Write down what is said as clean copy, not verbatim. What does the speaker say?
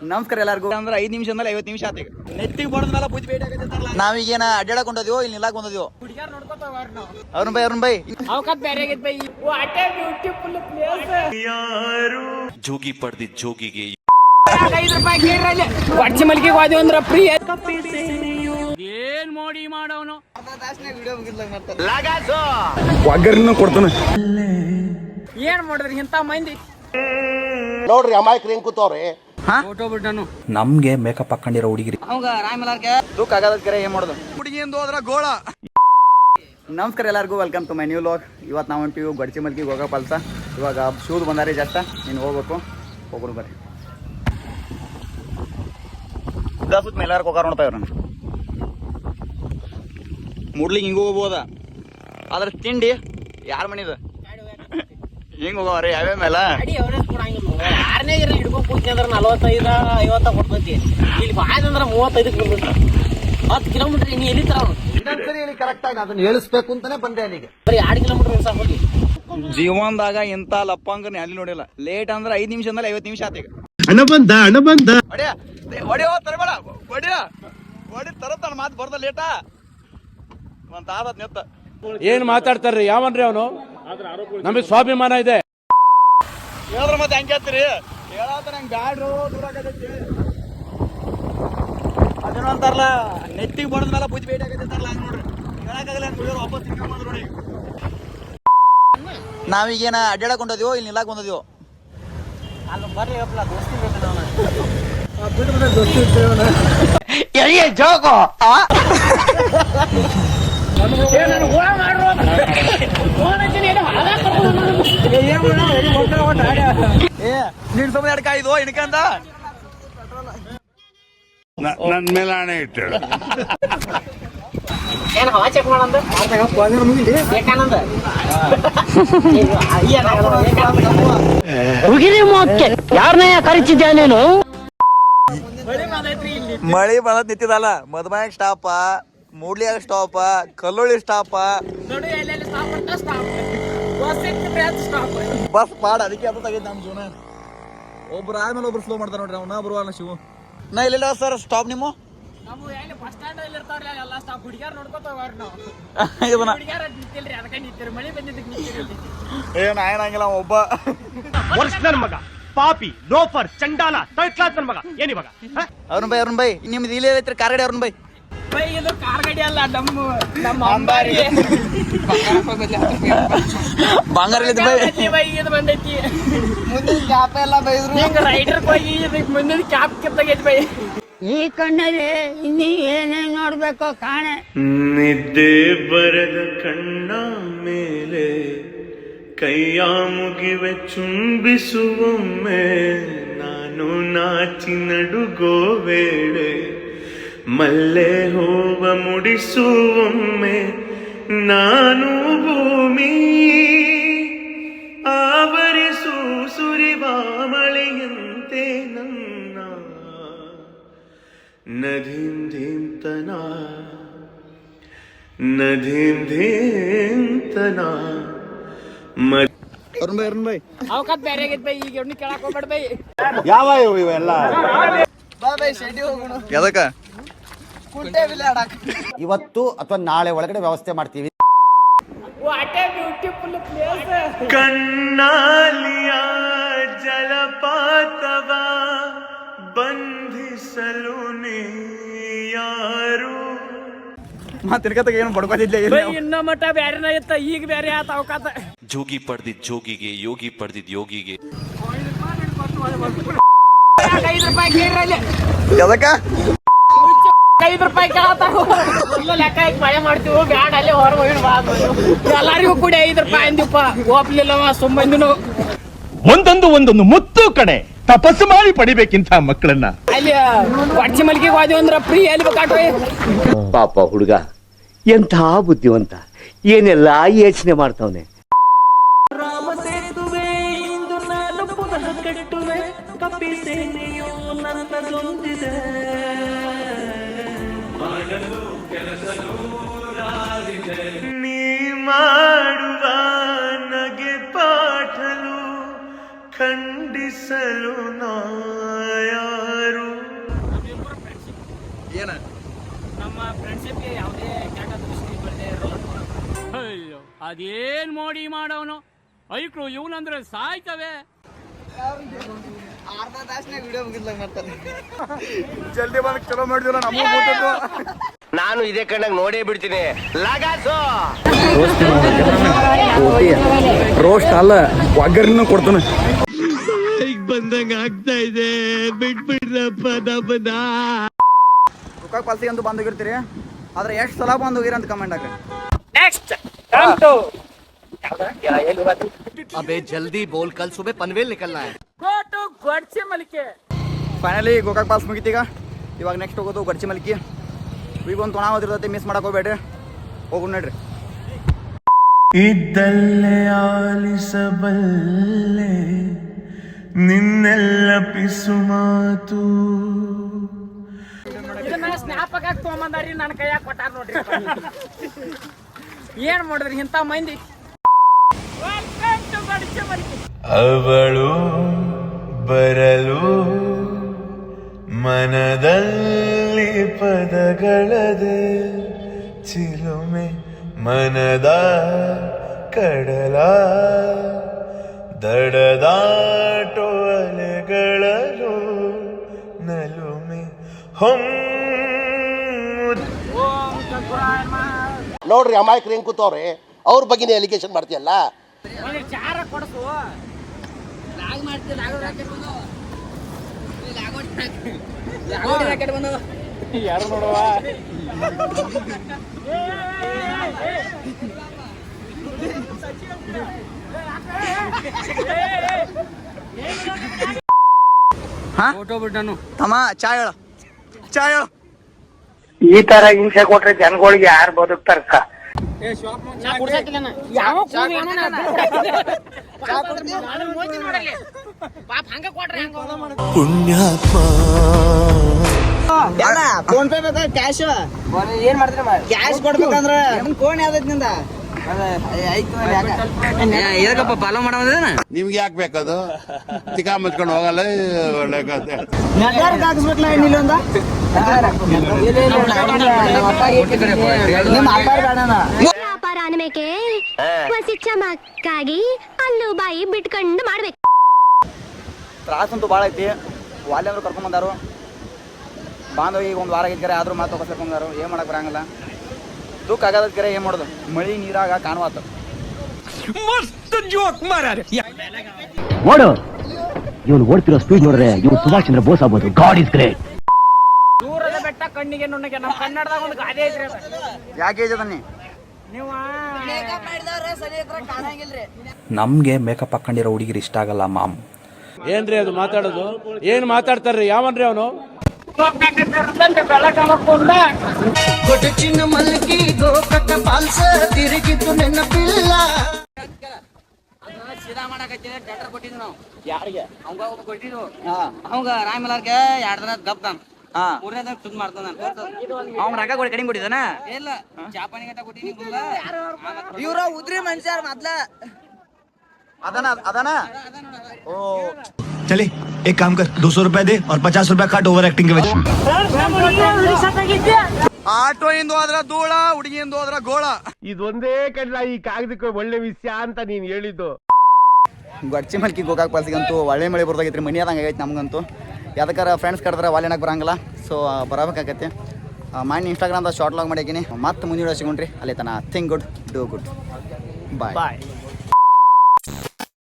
ನಮಸ್ಕಾರ ಎಲ್ಲರಿಗೂ. ಅಂದ್ರೆ 5 ನಿಮಿಷ ಅಂದ್ರೆ 50 ನಿಮಿಷ ಆತೀಗ ನೆತ್ತಿಗೆ ಬಡದ್ಮೇಲೆ ಬುದ್ಧಿ ಬೇಡ ಆಗತ್ತಲ್ಲ. ನಾವೀಗೇನ ಅಡ್ಡಾಡಕ್ ಹೊಂಟದಿವೋ ಇಲ್ಲಿ ನಿಲ್ಲಾಕ್ ಬಂದದಿವೋ? ಹುಡುಗಿಯಾರ್ ನೋಡ್ಕೊತಾವ ನಾವು. ಅರುಣ್ ಬೈ ಅವಕಾತ್ ಬೇರೆ ಆಗೈತೆ by. What a beautiful place. ಯಾರು ಜೋಗಿ ಪಡ್ದಿ ಜೋಗಿಗೆ 5 ರೂಪಾಯಿ ಕೇಳ್ರಲ್ಲ. ವಾಟ್ಸಿ ಮಲ್ಕಿಗೆ ಹೋದ್ವಿ ಅಂದ್ರೆ ಫ್ರೀ. ಏನ್ ಮೋಡಿ ಮಾಡೋನು ವಿಡಿಯೋ ಮುಗಿದ್ಲಾಗ ಮಾಡ್ತಾರೆ ಲಾಗಾಸು ಒಗ್ಗರ್ನ ಕೊಡ್ತಾನೆ. ಏನ್ ಮಾಡಿದ್ರಿ ಇಂತ ಮಂದಿ ನೋಡ್ರಿ ಅಮಾಯಕರು ಹೆಂಗ್ ಕೂತವ್ರೆ. ನಮ್ಗೆ ಮೇಕಪ್ ಹಾಕೊಂಡಿರೋ ಹುಡುಗಿರಿ ಅವಾಗ ರಾಮಲಾರ್ಗೆ ದುಃಖ ಆಗದಕ್ಕೆ ಏನ್ ಮಾಡೋದು ಹುಡುಗಿಯಿಂದ ಹೋದ್ರ ಗೋಳ. ನಮಸ್ಕಾರ ಎಲ್ಲರಿಗೂ, welcome to my new vlog. ಇವತ್ತು ನಾವು ಹೊಂಟಿವಿ ಗಡ್ಚಿ ಮಲ್ಕಿಗೆ ಹೋಗೋ ಪಲ್ಸ. ಇವಾಗ ಶೂದ್ ಬಂದಾರಿ ಜಾಸ್ತ, ನೀನು ಹೋಗ್ಬೇಕು. ಹೋಗ್ರು ಬರ್ರಿ. ಸುತ್ತ ಮೇಲೆ ಎಲ್ಲಾರು ಹೋಗಾರ ನೋಡ್ತಾ ಇವ್ರ ಮುಡ್ಲಿಗೆ ಹಿಂಗ ಹೋಗ್ಬೋದ. ಆದ್ರ ತಿಂಡಿ ಯಾರ ಮನಿದ ಹಿಂಗ ಹೋಗವ್ರಿ ಯಾವ್ಯಾವ ಮೇಲ 45-50 ಕೊಡ್ತೈತಿ. ಇಲ್ಲಿ ಬಾಯ್ ಅಂದ್ರೆ 35 10 ಕಿಲೋಮೀಟರ್ ನೀ ಎಲ್ಲಿತಾರ ಕರೆಕ್ಟ್ ಆಗಿ ಅದನ್ನ ಹೇಳಿಸ್ಬೇಕು ಅಂತಾನೆ ಬಂದೆ ಅಲ್ಲಿಗೆ. ಬರೀ 2 ಕಿಲೋಮೀಟರ್ ಹೋಗಿ. ಜೀವನದಾಗ ಇಂತ ಲಪ್ಪಂಗ ಅಲ್ಲಿ ನೋಡಿಲ್ಲ. ಲೇಟ್ ಅಂದ್ರೆ 5 ನಿಮಿಷ ಅಂದ್ರೆ 50 ನಿಮಿಷ ಆತೀಗ. ಹಣ ಬಂದ ಹೊಡಿಯೋ ತರಬೇಡ ಹೊಡಿ ತರತ್ತಾನ ಮಾತು ಬರ್ದ ಲೇಟಾ ಒಂದ್ ಆದತ್ ನೆತ್ತ. ಏನ್ ಮಾತಾಡ್ತಾರ್ರಿ? ಯಾವನ್ರಿ ಅವನು? ನಮಗೆ ಸ್ವಾಭಿಮಾನ ಇದೆ. ಹೇಳಿದ್ರ ಮತ್ತೆ ಹೆಂಗ್ ಕೇಳ್ತೀರಿ? ಹೇಳತ್ತ ನಂಗೆ ಬ್ಯಾಡ್ರು ದೂರ ಆಗತೈತಿ. ಅದೇನೋ ಅಂತಾರಲ್ಲ, ನೆತ್ತಿಗೆ ಬಡದ್ಮೇಲೆ ಬುದ್ಧಿ ಬೇಡ ಆಗತ್ತಲ್ಲ. ಹಂಗ ನೋಡ್ರಿ ಹೇಳಕ್ಕಾಗಲ್ಲ. ವಾಪಸ್ ತಿಳ್ಕೊಂಡ್ ನೋಡಿ. ನಾವೀಗೇನ ಅಡ್ಡಾಡಕ್ ಹೊಂಟದಿವೋ ಇಲ್ಲಿ ನಿಲ್ಲಾಕ್ ಬಂದದಿವೋ? ಅಲ್ಲಿ ಬರ್ಲಿ ದೋಸ್ತಿ ಬೇಕು ಜೋಗೋ ನೀನ್ ಸುಮ್ಮನೆ ಅಡ್ಕಾಯ್ದು ಇನ್ಕಂದ ನನ್ ಮೇಲೆ ಹಣೆ ಇಟ್ಟು ಏನ್ ಹವಾ ಚೆಕ್ ಮಾಡಂದ ಯಾರನ್ನ ಕರಿತಿದ್ಯಾ ನೀನು? ಮಳಿ ಬಂದದ್ ನಿಂತಿದಲ್ಲ. ಮದ್ಮಾಯಾಗ ಸ್ಟಾಪ, ಮೂಡ್ಲಿಯಾಗ ಸ್ಟಾಪ, ಕಲ್ಲೋಳಿ ಸ್ಟಾಪ, ಬಸ್ ಪಾಡ. ಅದಕ್ಕೆ ಅದು ತೆಗೈತಿ ನಮ್ ಜೀವನ. ಒಬ್ರು ಆದ್ಮೇಲೆ ಒಬ್ರು ಸ್ಲೋ ಮಾಡ್ತಾರ ನೋಡ್ರಿ. ಅವ್ನ ಬರುವಲ್ಲ ಶಿವು. ನಾ ಇಲ್ಲ ಸರ್ ಸ್ಟಾಪ್ ನಿಮ್ಮ ಏನ್ ಆಯನಂಗಿಲ್ಲ ಒಬ್ಬ ವರ್ಷನ್ ಮಗ, ಪಾಪಿ, ಲೋಫರ್, ಚಂಡಾಲ, ಥರ್ಡ್ ಕ್ಲಾಸ್ ನನ್ ಮಗ. ಏನಿವಾಗ ಅರುಣ್ ಬೈ ನಿಮ್ದು ಇಲ್ಲಿ ಐತ್ರಿ ಕಾರ್ಗಡಿ. ಅರುಣ್ ಬೈ ಇದು ಕಾರ್ಗಡಿ ಅಲ್ಲ, ನಮ್ಮ ಅಂಬಾರಿ ಬಂಗಾರ ಬಂದೈತಿ. ಮುಂದಿನ ಕ್ಯಾಪ್ ಎಲ್ಲ ಬೈದ್ರು. ರೈಡರ್ ಹೋಗಿ ಮುಂದಿನ ಕ್ಯಾಪ್ ಕಿತ್ತಾಗೈತಿ ಬೈ. ಈ ಕಣ್ಣಲ್ಲಿ ಇನ್ನೀ ಏನೇನ್ ನೋಡ್ಬೇಕೋ ಕಾಣೆ. ನಿದ್ದೆ ಬರದ ಕಣ್ಣ ಮೇಲೆ ಕೈಯ ಮುಗಿವೆ ಚುಂಬಿಸುವೊಮ್ಮೆ ನಾನು ನಾಚಿ ನಡುಗೋ ವೇಳೆ ಮಲ್ಲೆ ಹೂವ ಮುಡಿಸುವೊಮ್ಮೆ ನಾನು ಭೂಮಿ ಆವರಿಸು ಸುರಿವ ಮಳೆಯಂತೆ ನನ್ನ ನದೀಂ ಧೀಂತನ ಅರುಣ್ ಬೈ ಅವಕಾತ್ ಬೇರೆ ಆಗೈತೆ ಬೈ. ಈಗ ಎಣ್ಣೆ ಕೇಳಕ್ ಹೋಗ್ಬೇಡ ಬೈ. ಯಾವ ಇವೆಲ್ಲ ಎದಕ್ಕ ಇವತ್ತು ಅಥವಾ ನಾಳೆ ಒಳಗಡೆ ವ್ಯವಸ್ಥೆ ಮಾಡ್ತೀವಿ. What a beautiful place. ಕಣ್ಣಾಲಿಯ ಜಲಪಾತವ ಬಂಧಿಸಲು ನೀ ಯಾರು? ತಿರ್ಗತ್ತಾಗ ಏನು ಬಡ್ಕೋದಿಲ್ಲ. ಇನ್ನ ಮಟ್ಟ ಬ್ಯಾರೆನ ಇತ್ತ, ಈಗ ಬ್ಯಾರೆ ಆತ ಅವಕಾತ. ಜೋಗಿ ಪಡೆದಿದ್ ಜೋಗಿಗೆ, ಯೋಗಿ ಪಡೆದಿದ್ ಯೋಗಿಗೆ. 5 ರೂಪಾಯಿ ಕೇಳ್ರಲ್ಲ. ಎದಕ್ಕ 5 ರೂಪಾಯಿ ಕೇಳತ್ತಾರ. ಲೆಕ್ಕ ಈಗ ಮಳೆ ಮಾಡ್ತೀವಿ ಬ್ಯಾಡ ಅಲ್ಲಿ ಹೊರ ಎಲ್ಲಾರಿಗೂ ಕೂಡ 5 ರೂಪಾಯಿ ಅಂದಿಪ್ಪ. ಒಪ್ಲಿಲ್ಲವ ಸುಮ್ಮಂದಿನು. ಒಂದೊಂದು ಮುತ್ತು ಕಡೆ ತಪಸ್ಸು ಮಾಡಿ ಪಡಿಬೇಕಿಂತ ಮಕ್ಕಳನ್ನ. ಅಲ್ಲಿ ಗಡ್ಚಿ ಮಲ್ಕಿಗೆ ಹೋದ್ವಿ ಅಂದ್ರೆ ಫ್ರೀ ಎಲ್ಲಿ ಬೇಕಾಟ್ರಿ. ಪಾಪ ಹುಡುಗ ಎಂಥ ಬುದ್ಧಿವಂತ, ಏನೆಲ್ಲ ಯೋಚನೆ ಮಾಡ್ತಾವನೆ. ರಾಮ ಸೇತುವೆ ಇಂದು ನಾನು ಪುನಃ ಕಟ್ಟುವೆ, ಕಪ್ಪಿಸೇನೆಯು ನನ್ನದೊಂದಿದೆ. ನೀ ಮಾಡುವ ನಗೆ ಪಾಠಲು ಖಂಡಿಸಲು ನಾ ಯಾರು? ಏನ ನಮ್ಮ ಫ್ರೆಂಡ್ಶಿಪ್ಗೆ ಯಾವುದೇ ಕೆಟ್ಟ ದೃಷ್ಟಿ ಬರದೇ ಇರೋಲ್ಲ. ಅಯ್ಯೋ ಅದೇನ್ ಮೋಡಿ ಮಾಡೋನು ಐಕ್ಳು ಇವನಂದ್ರೆ ಸಾಯ್ತವೆ. ಅರ್ಧ ತಾಸ್ನಾಗ ವಿಡಿಯೋ ಮುಗಿದ್ಲಂಗ ಮಾಡ್ತಾನೆ. ಜಲ್ದಿ ಬಂದು ಚಲೋ ಮಾಡಿದ್ವಿ ನಮಗೆ ಗೊತ್ತಿತ್ತು. ನಾನು ಇದೇ ಕಣ್ಣಾಗ ನೋಡೇ ಬಿಡ್ತೀನಿ. ಲಗಾಸು ರೋಸ್ಟ್ ಅಲ್ಲ ಒಗ್ಗರಣೆ ಕೊಡ್ತಾನೆ. ಬಂದಂಗ ಆಗ್ತಾ ಇದೆ, ಬಿಟ್ಬಿಡ್ರಪ್ಪ ನಮ್ಮನ್ನ. ಗೋಕಾಕ್ ಪಾಲ್ಸಿಗೆ ಅಂತೂ ಬಂದ್ ಹೋಗಿರ್ತೀರಿ, ಆದ್ರೆ ಎಷ್ಟು ಸಲ ಬಂದ್ ಹೋಗಿರಿ ಅಂತ ಕಮೆಂಟ್ ಹಾಕಿ. ನೆಕ್ಸ್ಟ್ ಕಮ್ ಟು ಅಬೇ ಜಲ್ದಿ ಬೋಲ್, ಕಲ್ ಸುಬೆ ಪನ್ವೇಲ್ ನಿಕಲ್ನಾ ಹೈ. Go to Godchi Malike. Finally Gokak falls ಮುಗಿತೀಗ. ಇವಾಗ ನೆಕ್ಸ್ಟ್ ಹೋಗೋದು ಗಡ್ಚಿ ಮಲ್ಕಿ. ಈಗ ಒಂದು ತೊಣ ಓದಿರ್ತೈತಿ, ಮಿಸ್ ಮಾಡಕ್ ಹೋಗ್ಬೇಡ್ರಿ. ಹೋಗು ನೋಡ್ರಿ. ಇದ್ದಲ್ಲೇ ಆಲಿಸಬಲ್ಲೆ ನಿನ್ನೆಲ್ಲ ಪಿಸು ಮಾತು. ಇದನ್ನ ಸ್ನ್ಯಾಪ್ ಆಗಿ ತೊಗೊಂಬಂದಾರಿ, ನನ್ನ ಕೈಯಾಗ ಕೊಟ್ಟಾರ ನೋಡ್ರಿ. ಏನ್ ಮಾಡಿದ್ರಿ ಇಂಥ ಮಂದಿ. Welcome to Godchi Malike. ಅವಳು ಬರಲು ಮನದಲ್ಲಿ ಪದಗಳದೆ ಚಿಲುಮೆ ಮನದ ಕಡಲ ದಡದಾಟೋ ಅಲೆಗಳಲು ನಲುಮೆ ನೋಡ್ರಿ ಅಮಾಯಕರು ಹೆಂಗ್ ಕೂತವ್ರೆ, ಅವ್ರ ಬಗ್ಗೆನೇ ಅಲಿಗೇಷನ್ ಮಾಡ್ತೀಯಲ್ಲ. ಚಾರ ಕೊಡಸು ಲಾಗ್ ಮಾಡ್ತೀವಿ. ರಾಕೆಟ್ ಬಂದವ ಯಾರು ನೋಡುವ. ಫೋಟೋ ಬಿಟ್ಟನು ತಮ್ಮ ಚಾಯ್ ಹೇಳ, ಚಾಯ್ ಹೇಳ. ಈ ತರ ಹಿಂಸೆ ಕೊಟ್ರೆ ಜನಗಳಿಗೆ ಯಾರು ಬದುಕ್ತಾರಕ್ಕ? ಫೋನ್ ಪೇ ಬೇಕಾ ಕ್ಯಾಶ್? ಏನ್ ಮಾಡ್ತೀರ? ಕ್ಯಾಶ್ ಕೊಡ್ಬೇಕಂದ್ರ ಫೋನ್ ಯಾವ್ದೈತಿ ನಿಂದ? ಇದಕ್ಕಪ್ಪ ಫಾಲೋ ಮಾಡೋದೇನ? ನಿಮ್ಗೆ ಯಾಕೆ ಬೇಕದು? ತಿಕಾ ಮುಚ್ಕೊಂಡು ಹೋಗಲ್ಲ, ಒಳ್ಳೆ ಕಥೆ. ನೆಟ್ವರ್ಕ್ ಹಾಕ್ಸ್ಬೇಕಲ್ಲ ಇಲ್ಲೊಂದ. ನಿಮ್ಮ ಅಪ್ಪ ಬೇಡನ ವ್ಯಾಪಾರ ಅನ್ಬೇಕೆ ಹೊಸಿ ಚಮಕ್ಕಾಗಿ ಅಲ್ಲು ಬಾಯಿ ಬಿಟ್ಕೊಂಡು ಮಾಡ್ಬೇಕು. ತ್ರಾಸಂತೂ ಭಾಳ ಐತಿ. ವಾಲೆ ಅಂದ್ರೆ ಕರ್ಕೊಂಬಂದಾರು, ಬಾಂಧವ ಈಗ ಒಂದು ವಾರ ಆಗಿದ್ದರೆ ಆದ್ರೂ ಮಾತು ಕರ್ಕೊಂಬಂದಾರು. ಏನು ಮಾಡಕ್ ಬರಂಗಿಲ್ಲ. ದುಃಖ ಆಗದಕ್ಕೆರೆ ಏನು ಮಾಡೋದು, ಮಳಿ ನೀರಾಗ ಕಾಣುವಾತ. ಓಡು, ಇವನು ಓಡ್ತಿರೋ ಸ್ಪೀಡ್ ನೋಡ್ರೆ ಇವ್ನು ಸುಭಾಷ್ ಚಂದ್ರ ಬೋಸ್ ಆಗ್ಬೋದು. God is great. ದೂರದ ಬೆಟ್ಟ ಕಣ್ಣಿಗೆ ನುಣ್ಣಗೆ. ನಮ್ಮ ಕನ್ನಡದಾಗ ಒಂದು ಗಾದೆ ಐತ್ರಿ. ಯಾಕೆ ಇದನ್ನಿ ನೀವು ನಮ್ಗೆ ಮೇಕಪ್ ಹಾಕೊಂಡಿರೋ ಹುಡುಗಿರು ಇಷ್ಟ ಆಗಲ್ಲ ಮಾಮ್. ಏನ್ರಿ ಅದು ಮಾತಾಡೋದು? ಏನ್ ಮಾತಾಡ್ತಾರ್ರಿ? ಯಾವನ್ರಿ ಅವನು? ಗೊಡಚಿನ ಮಲ್ಕಿ ಗೋಕಾಕ್ ಪಾಲ್ಸ ತಿರುಗಿದ್ದು ನೆನಪಿಲ್ಲ. ಸೀದಾ ಮಾಡಕತ್ತಿದೆ. ಟೆಂಡರ್ ಕೊಟ್ಟಿದ್ವಿ ನಾವು. ಯಾರಿಗೆ? ಅವಂಗ ಕೊಟ್ಟಿದ್ವು. ಅವಂಗ ರಾಮಲಾರ್ಗೆ 2 ದಿನ ಗಪ್ತಾನ. ಮೂರನೇ ದಿನ ಶುದ್ಧ ಮಾಡ್ತಾನ. ಅವ್ನ ರೊಕ್ಕ ಕೊಡಿ ಕಡಿಮೆ ಕೊಟ್ಟಿದ್ದಾನ? ಇಲ್ಲ, ಚಾಪಾನಿ ಗಟ್ಟ ಕೊಟ್ಟಿನಿ. ಇವ್ರ ಉದ್ರಿ ಮನುಷ್ಯರ ಮೊದ್ಲ ಅದನ ಓ चले एक काम कर, 200 रुपए दे और 50 रुपए काट ओवर एक्टिंग के वजह. ಆಟೋ ಇಂದು ಹೋದ್ರ ಧೂಳ, ಹುಡುಗಿಯಿಂದ ಹೋದ್ರ ಗೋಳ. ಇದೊಂದೇ ಕಡ್ಲ ಈ ಕಾಗದಕ್ಕೆ ಒಳ್ಳೆ ವಿಷಯ ಅಂತ ನೀನ್ ಹೇಳಿದ್ದು. ಗಡ್ಚಿ ಮಲ್ಕಿ ಗೋಕಾಕ್ ಪಾಲ್ಸಿಗಂತೂ ಒಳ್ಳೆ ಮಳೆ ಬರ್ದಾಗೈತ್ರಿ. ಮನಿ ಆದಂಗೆ ಆಗೈತೆ ನಮಗಂತೂ. ಯಾವ್ದಕ್ಕಾರ ಫ್ರೆಂಡ್ಸ್ ಕರೆದ್ರೆ ವಾಲಿನಾಗ ಬರಂಗಿಲ್ಲ. ಸೊ ಬರಬೇಕಾಗತ್ತೆ. ಮಾಡಿ ಇನ್ಸ್ಟಾಗ್ರಾಮ್ದಾಗ ಶಾರ್ಟ್ ಲಾಗ್ ಮಾಡಿದ್ದೀನಿ. ಮತ್ತೆ ಮುಂದಿನ ಸಿಗೋಣ್ರಿ. ಅಲ್ಲಿ ತನ think good, do good. Bye.